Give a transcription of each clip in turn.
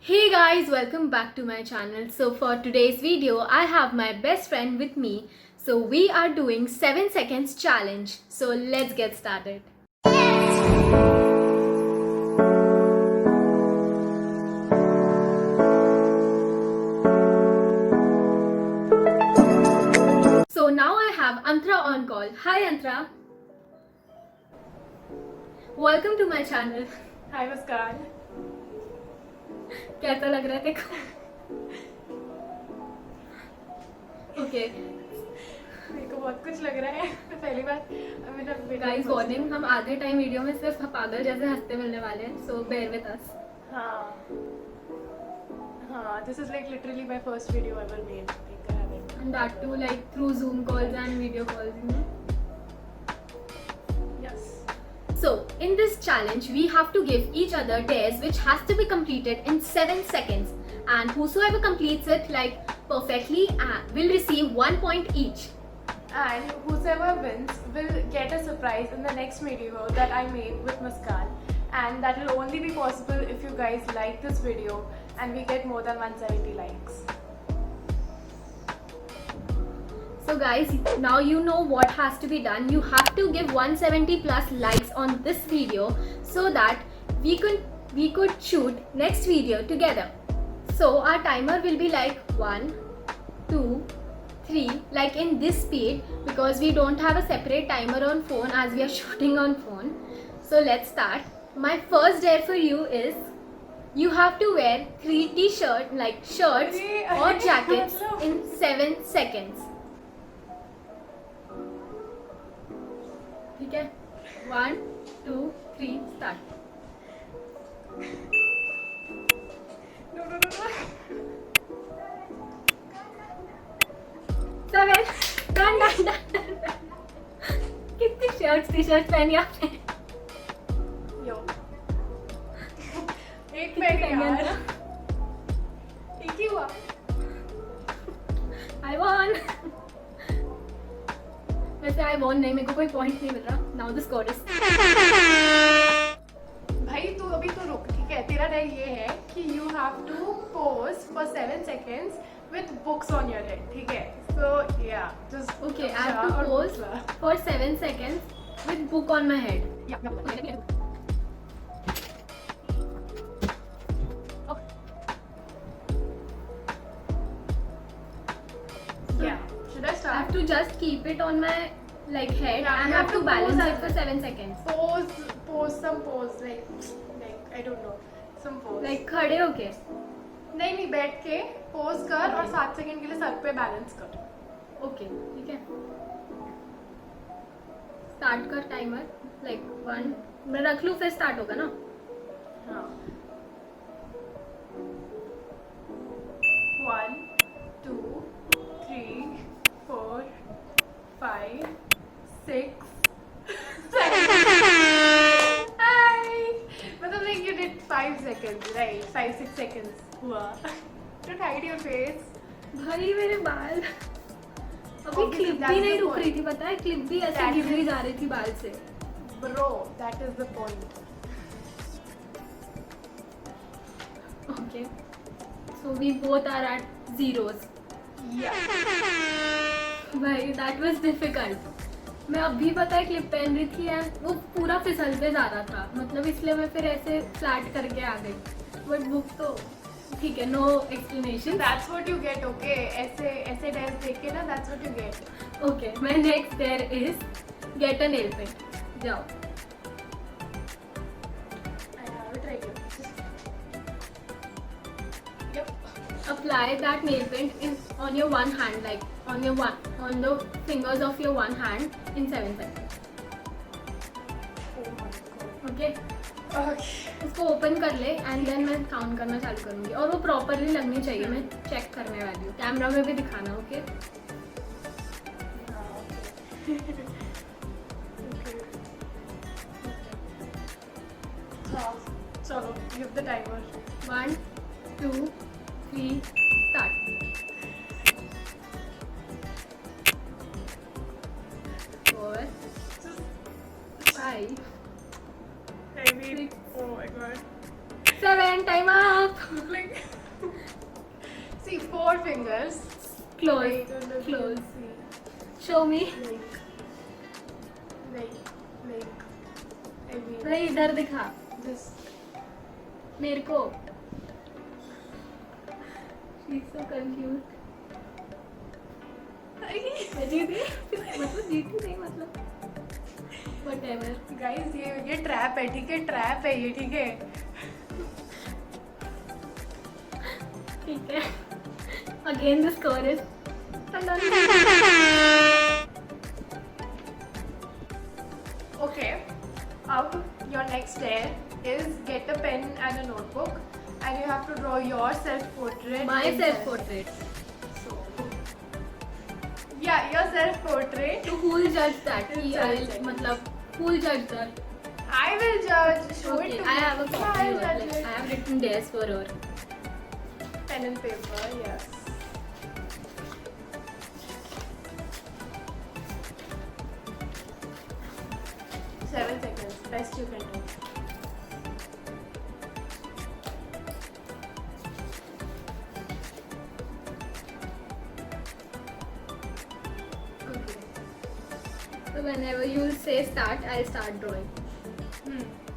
Hey guys, welcome back to my channel. So for today's video, I have my best friend with me. So we are doing 7 seconds challenge. So let's get started. So now I have Antra on call. Hi Antra. Welcome to my channel. हाय मुस्कान. कैसा लग रहा है देखो? Okay मेरे को बहुत कुछ लग रहा है. पहली बार मेरा गाइस वार्निंग, हम आधे टाइम वीडियो में सिर्फ पागल जैसे हंसते मिलने वाले हैं. सो बेयर विद अस. हाँ हाँ, this is like literally my first video ever made. And that too like through Zoom calls and video calls, you know. Yes. So in this challenge we have to give each other dares which has to be completed in 7 seconds, and whosoever completes it like perfectly will receive 1 point each. And whoever wins will get a surprise in the next video that I made with Muskan, and that will only be possible if you guys like this video and we get more than 170 likes. So guys, now you know what has to be done. You have to give 170 plus likes on this video so that we could shoot next video together. So our timer will be like 1, 2, 3, like in this speed, because we don't have a separate timer on phone as we are shooting on phone. So let's start. My first dare for you is you have to wear 3 t-shirt like shirts or jackets in 7 seconds. ठीक है, 1, 2, 3, start. No. 7, done. कितनी shirts T shirt पहनी आपने? Yo. एक pack यार. एक ही हुआ. I won. वैसे I won नहीं, मेरे को कोई पॉइंट नहीं मिल रहा. Now the score is. भाई तू अभी तो रुक, ठीक है. तेरा डर ये है कि you have to pose for 7 seconds with books on your head, ठीक है. So yeah, just Okay, I have to pose for 7 seconds with book on my head. Yeah. Should I I have start? to just keep it on my like head Yeah, and you I have have to to balance pose it for 7 seconds. Some pose like I don't know, some pose. Like खड़े होके. नहीं बैठ के pose कर और 7 second के लिए sir पे बैलेंस कर. ओके ठीक है. स्टार्ट कर टाइमर. लाइक 1 मैं रख लूँ फिर स्टार्ट होगा ना. हाँ. 1, 2, 3, 4, 5, 6, 7. मतलब like you did 5 seconds, right? 5-6 seconds हुआ. Don't hide your face. भाई मेरे बाल अभी Obviously, क्लिप that's भी the नहीं रुक point. रही थी, पता है. क्लिप भी ऐसे That गिर is- जा रही थी बाल से. Bro, that is the point. Okay so we both are at zeros. Yeah. भाई दैट वाज डिफिकल्ट. मैं अभी पता है क्लिप पहन रही थी यार, वो पूरा फिसलते जा रहा था, मतलब इसलिए मैं फिर ऐसे फ्लैट करके आ गई. बट बुक तो ठीक है, no explanation. That's what you get, okay? ऐसे dance देख के ना, that's what you get. Okay my next there is get a nail paint. जाओ. I have it right here. Yep. Apply that nail paint on your one hand, like on the fingers of your one hand in 7 seconds. Oh my god. Okay, Okay. उसको open कर ले and then मैं count करना चालू करूंगी और वो properly लगनी चाहिए. मैं चेक करने वाली हूँ, कैमरा में भी दिखाना. ओके हाँ, चलो give the timer. 1, 2, 3, start. 4, 5, I mean, oh my god. 7, time up. Like 4 fingers. Close. Wait, don't look, Close. see. Show me. Like, I mean, भाई इधर दिखा this. मेरे को. She's so confused. जीती मतलब जीती नहीं मतलब whatever. Guys, ये ट्रैप है, ठीक है? ट्रैप है ये, ठीक है? ठीक है. Again the score is. Okay. Now your next step is get a pen and a notebook, and you have to draw your self-portrait. My in self-portrait. So, yeah, your self-portrait. So who will judge that? Who will कि judge it? मतलब who will judge that? I will judge. Show Okay, it to I me. have a Yeah, copy. I'll Of judge it. it. I have written days for her. Pen and paper. Yes. Seven seconds. Best you can do. Okay. So whenever you will say start, I'll start drawing.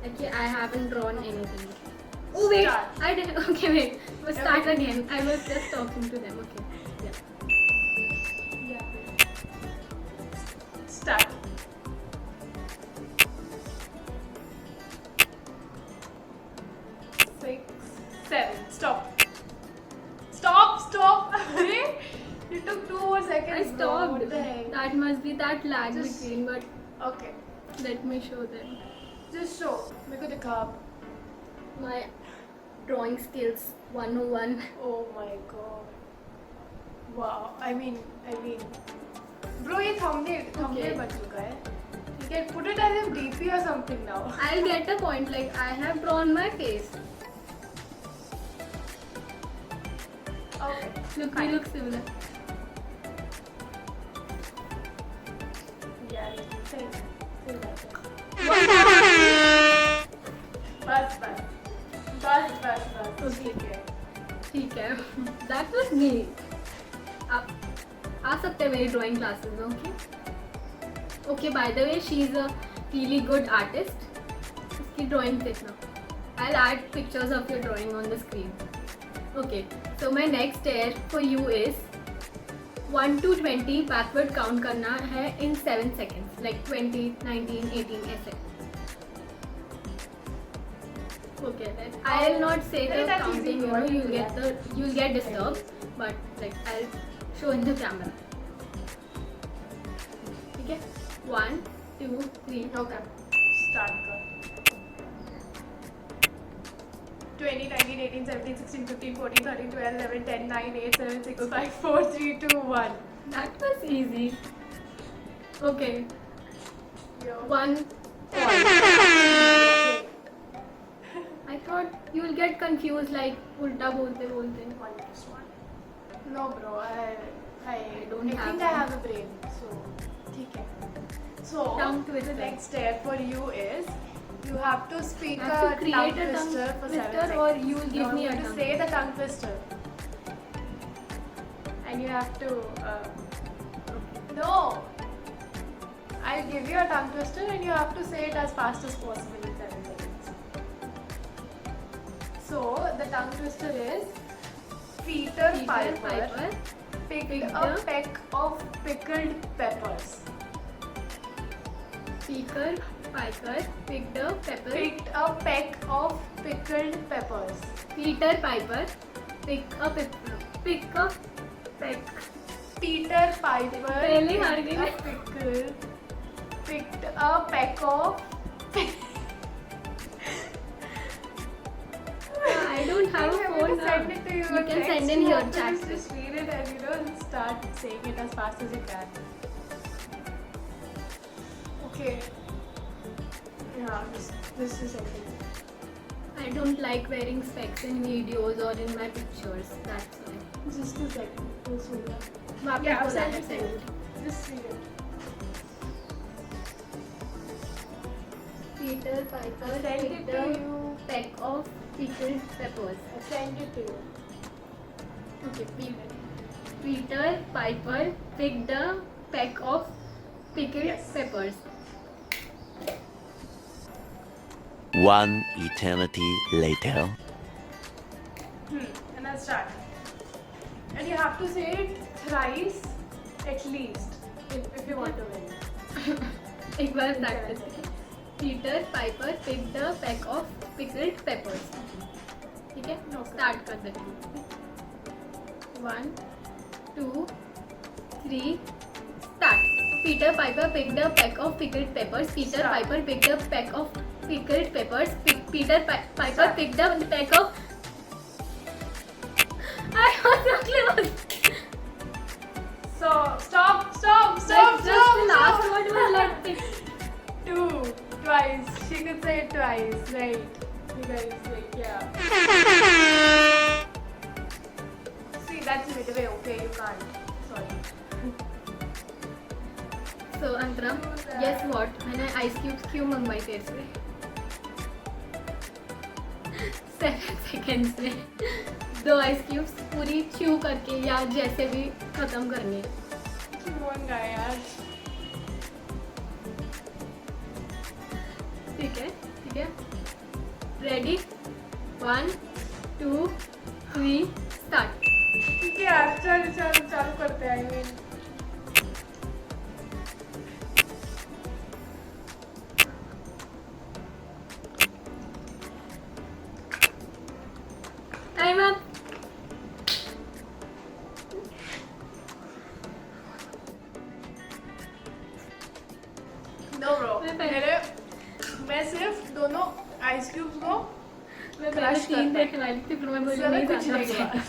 Okay, I haven't drawn anything. Oh wait, Start. I didn't. Okay, wait. We'll start Okay. again. I was just talking to them. Okay. Yeah. Yeah. Start. Six, seven. Stop. Stop. Arey, you took 2 more seconds. I bro. stopped. What the heck? That must be that lag Just- between. But Okay. let me show them Just show. मेरे को दिखा. my drawing skills 101. Oh my god. Wow. I mean. Bro, ये thumbnail बन चुका है. You can put it as a DP or something now. I'll get a point. Like I have drawn my face. Okay. Look, we Fine. look similar. Yeah, same that. बस. Okay. ठीक है. ठीक है. That was me. आप आ सकते हैं मेरी drawing classes में. Okay. Okay. By the way, she is a really good artist. उसकी ड्राइंग देखना. I'll add pictures of your drawing on the screen. Okay. So my next step for you is 1 to 20 backward count करना है in 7 seconds. Like 20, 19, 18 ऐसे. Okay, then I'll not say the That's counting. easy. You'll get disturbed, but like I'll show in the camera. Okay, 1, 2, 3. Okay. Start कर. 20, 19, 18, 17, 16, 15, 14, 13, 12, 11, 10, 9, 8, 7, 6, 5, 4, 3, 2, 1. That was easy. Okay, Yo. 1. Okay. I thought you will get confused like उल्टा बोलते बोलते. 1 plus 1. No, bro. I don't have think I one. have a brain. So, ठीक है. So, Tongue the twister. next step for you is you have to speak I have to a create tongue a tongue twister for 7 twister seconds. or you will give No, me you a have to tongue. say the tongue twister. And you have to. No! I'll give you a tongue twister and you have to say it as fast as possible in 7 seconds. So, the tongue twister is Peter Piper picked a peck of pickled peppers. Peter Piper picked a pepper. Picked a peck of pickled peppers. Peter Piper pick a pepper. Pick a peck. Peter Piper पहले हार गई मैं. picked a peck of. I don't have a I'm phone going to now. send it to you. You can text. send in You your have to chat. Just read it and start saying it as fast as you can. Okay. Yeah, this is everything. I don't like wearing specs in videos or in my pictures. That's why. Just 2 seconds. Just hold on. वापस Yeah, I'll बोला send है, it to send you. it. Just read it. Peter Piper Send it picked to a you. peck of pickled peppers. I send it to you. Okay, Peter Piper picked a peck of pickled Yes. peppers. One eternity later. And I'll start. And you have to say it thrice at least if you want to win. एक बार practice करें. Peter Piper picked a peck of pickled peppers. ठीक है? Okay. Start कर देते हैं. 1, 2, 3, start. Peter Piper picked a peck of pickled peppers. Peter Start. Piper picked a peck of pickled peppers. Peter Piper Start. picked a peck of. I was so close. So stop. Just the last word was left. 2, twice. She could say it twice, right? You guys like yeah. See, that's midway. Okay, you can't. Sorry. So Antara, guess what? मैंने ice cubes क्यों मंगवाई तेरे से? 7 seconds में 2 ice cubes पूरी chew करके या जैसे भी खत्म करनी है. Come on, guy, यार. ठीक है? Ready? 1, 2, 3, start. ठीक है यार, चल चालू करते हैं. I mean. Time up. No bro. मैं मैं सिर्फ दोनों आइस क्यूब्स को मैं Crush पहले 3 करता है. देखने वाली थी फिर मैं बोली ज़्यादा नहीं कुछ नहीं जाना. हुआ.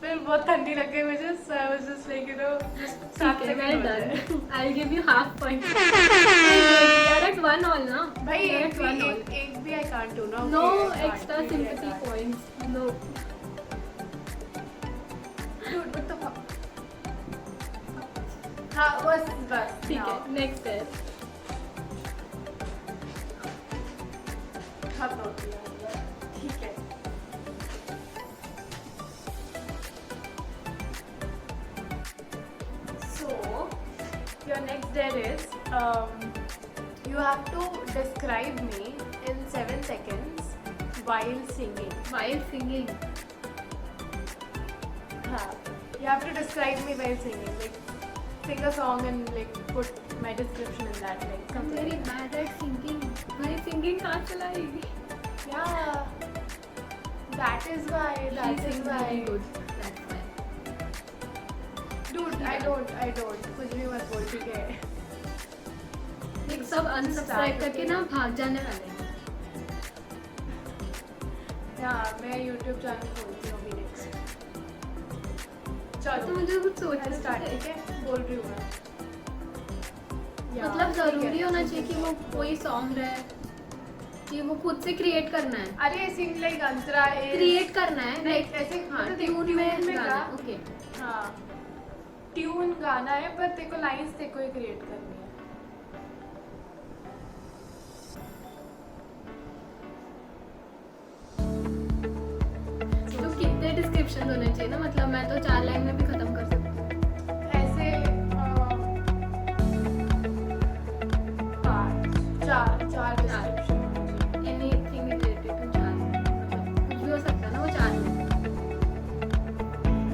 फिर बहुत ठंडी लग गई मुझे. So I was just like, you know, just 7 ठीक है, seconds well हो जाए. done. I'll give you half point. You're at 1 all ना? भाई You're एक at 1 all. भी एक भी I can't do ना. No Okay, I extra can't. Really, I sympathy can't. points. No. Dude, what the fuck? हाँ बस. ठीक now. है. Next है. खत्म हो गया. ठीक है. So your next dare is you have to describe me in 7 seconds while singing. While singing. You have to describe me while singing. Like sing a song and like put my description in that. Like I'm something. very bad at singing. My singing कहाँ चला आएगी? Yeah. That is why. That She is sings why. very good. That's why. Dude, I don't. कुछ भी मत बोल, ठीक है. एक सब unsubscribe Start करके okay. ना भाग जाने वाले हैं. मैं YouTube चैनल खोलती हूँ अभी next. तो चलो. मुझे कुछ I'll सोचना start, चाहिए. ठीक है? बोल रही हूँ मैं. Yeah, मतलब ठीक है. जरूरी होना चाहिए कि वो कोई सॉन्ग रहे कि वो खुद से क्रिएट करना है. अरे sing like Antara is. Create करना है नहीं, लाइक ऐसे हाँ मतलब ट्यून tune में गा. गाना. ओके. हाँ. ट्यून गाना है पर तेरे को लाइंस तेरे को ही क्रिएट करनी है. तो कितने डिस्क्रिप्शन होने चाहिए ना मतलब मैं तो 4 लाइन में भी खत्म कर सकती हूँ. ऐसे 4 डिस्क्रिप्शन. एनीथिंग रिलेटेड टू 4 मतलब कुछ भी हो सकता है ना वो 4 में.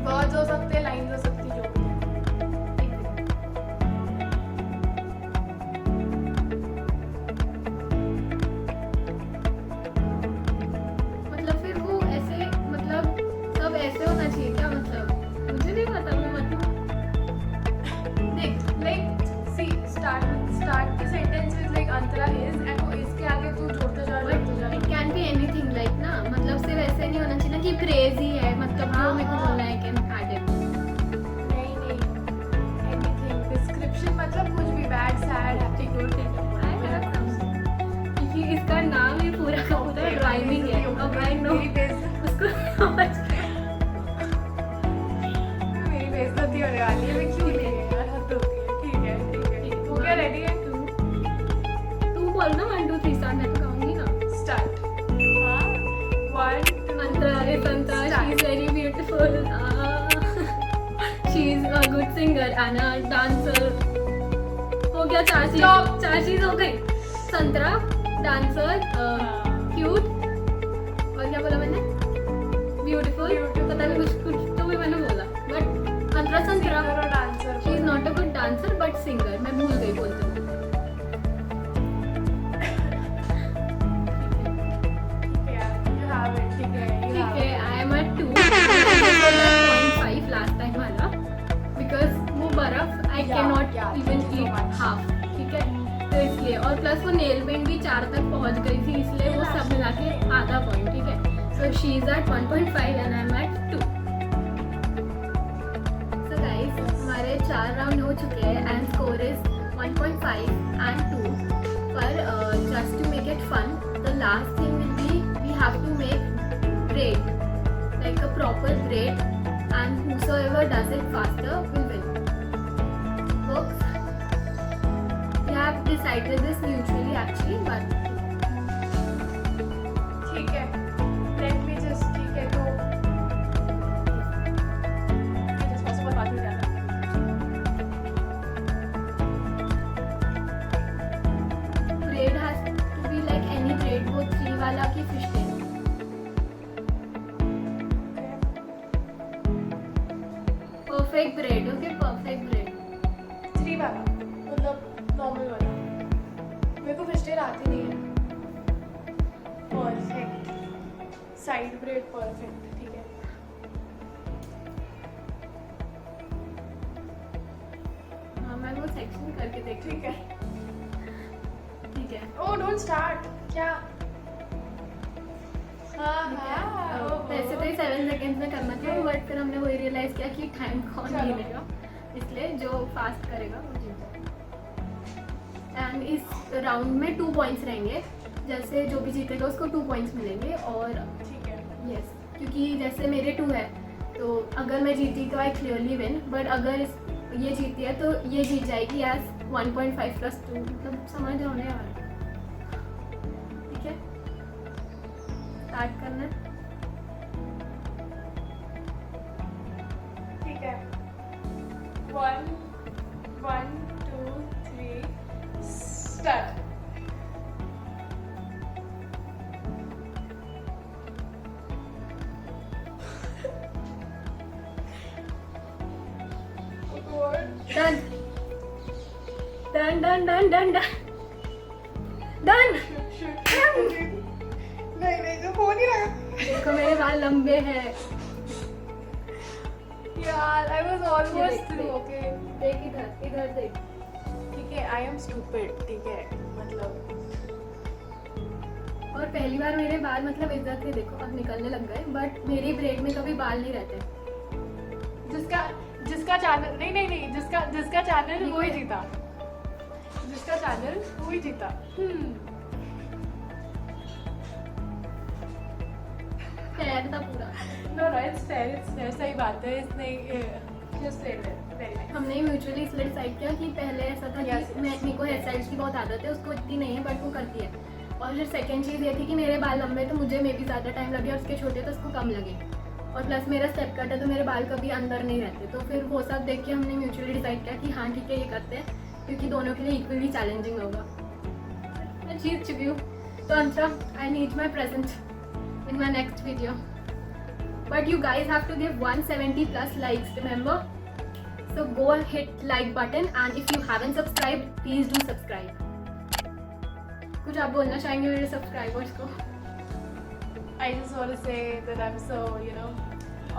वर्ड्स हो सकते, लाइंस हो सकती, जो भी. मतलब फिर वो ऐसे मतलब सब ऐसे होना चाहिए क्या मतलब मुझे नहीं पता मैं मतलब देख like see start the sentence with like Antara is and वो इसके आगे तू जोड़ते जा. It can be anything like ना मतलब सिर्फ ऐसे नहीं होना चाहिए ना कि प्रेज ही है मतलब हाँ, वो मेरे को हाँ. बोलना है कैन ऐड इट. नहीं anything description मतलब कुछ भी bad sad happy good क्योंकि इसका नाम ही पूरा का पूरा राइमिंग है. अब आई नो उसको समझ मेरी बेइज्जती होने वाली है. मैं क्यों ले यार, हद होती है. ठीक है. वो क्या रेडी है? तू बोल ना 1 2 3 स्टार्ट मैं तो गाऊंगी ना. स्टार्ट. हाँ 1 2 Antara is Antara, she is very beautiful. She is a good singer and a dancer. हो गया चार चीज हो गई. संतरा, डांसर, क्यूट, और क्या बोला मैंने? ब्यूटीफुल. पता नहीं कुछ तो भी मैंने बोला, बट संतरा और dancer. She is not a good dancer but singer. मैं भूल गई बोलते हुए. You have it. ठीक है. You ठीक have है, it. I am at 2. 0.5 last time वाला, बिकॉज वो बर्फ आई कैन नॉट yeah, इवन thank you so eat much. Half. ठीक है, तो इसलिए, और प्लस वो नेल पेंट भी 4 तक पहुंच गई थी, इसलिए वो सब मिला के आधा पॉइंट. ठीक है, so she is at 1.5 and I am at 2. So guys, हमारे 4 राउंड हो चुके हैं एंड स्कोर इज 1.5 एंड 2. पर just to make it fun, the last thing will be we have to make braid, like a proper braid, and whosoever does it faster will win. Works? We have decided this mutually actually, but ठीक है. Let me just. ठीक है तो. Just possible बात हो जाना. braid has to be like any braid, वो 3 वाला की fishtail. Perfect braid, okay, perfect braid. 3 वाला मतलब नॉर्मल वाला. मेरे को फिशटेल आती नहीं है. परफेक्ट. Side bread perfect. ठीक है. हाँ, मैं वो सेक्शन करके देख. ठीक है. ठीक है. Oh don't start. क्या? हाँ ठीक है. हाँ. वैसे तो 7 सेकेंड्स में करना था, बट फिर हमने वही रियलाइज किया कि टाइम कौन चलो. गिनेगा, इसलिए जो फास्ट करेगा वो जीतेगा. एंड इस राउंड में 2 पॉइंट्स रहेंगे. जैसे जो भी जीतेगा उसको 2 पॉइंट्स मिलेंगे. और ठीक है. यस, क्योंकि जैसे मेरे 2 है, तो अगर मैं जीती तो आई क्लियरली विन, बट अगर ये जीती है तो ये जीत जाएगी एज 1.5 + 2. मतलब समझ रहे होने वाला. ठीक है, स्टार्ट करना है. ठीक है. 1 1 2 3 start. Done. Done, done, done, done, done. Done. नहीं नहीं तो हो नहीं रहा. देखो मेरे बाल लंबे हैं. यार I was almost through. Okay. देख इधर, इधर देख. ठीक है. I am stupid. ठीक है. मतलब और पहली बार मेरे बाल मतलब इधर थे, देखो अब निकलने लग गए, बट मेरी ब्रेड में कभी बाल नहीं रहते. जिसका चैनल नहीं जिसका चैनल ठीक वो ही है. जीता. जिसका चैनल वो ही जीता. फेयर था पूरा. No it's fair. सही बात है. इसने जस्ट वेरी नाइस. हमने म्यूचुअली इसलिए डिसाइड किया कि पहले ऐसा था Yes, कि मेरे को हेयर स्टाइल्स की बहुत आदत है, उसको इतनी नहीं है बट वो करती है. और फिर सेकंड चीज़ ये थी कि मेरे बाल लंबे तो मुझे मे भी ज़्यादा टाइम लगे और उसके छोटे तो उसको कम लगे. और प्लस मेरा स्टेप कट है तो मेरे बाल कभी अंदर नहीं रहते. तो फिर वो सब देख के हमने म्यूचुअली डिसाइड किया कि हाँ ठीक है ये करते हैं, क्योंकि दोनों के लिए इक्वली चैलेंजिंग होगा. मैं जीत चुकी हूँ. तो Antara, I need my present in my next video. But you guys have to give 170+ likes, remember? So go hit like button, and if you haven't subscribed, please do subscribe. कुछ आप बोलना चाहेंगे मेरे सब्सक्राइबर्स को? I just want to say that I'm so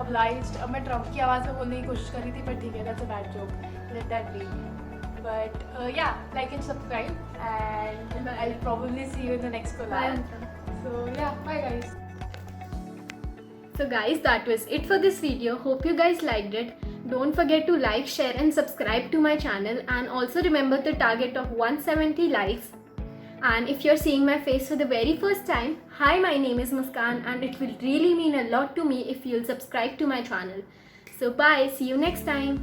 obliged. अब मैं Trump की आवाज़ में बोलने की कोशिश कर रही थी, पर ठीक है, that's a bad joke. Let that be. But yeah, like and subscribe, and I'll probably see you in the next Bye, collab. Antara. So yeah, bye guys. So guys, that was it for this video. Hope you guys liked it. Don't forget to like, share and subscribe to my channel, and also remember the target of 170 likes. And if you're seeing my face for the very first time, hi, my name is Muskan, and it will really mean a lot to me if you'll subscribe to my channel. So bye, see you next time.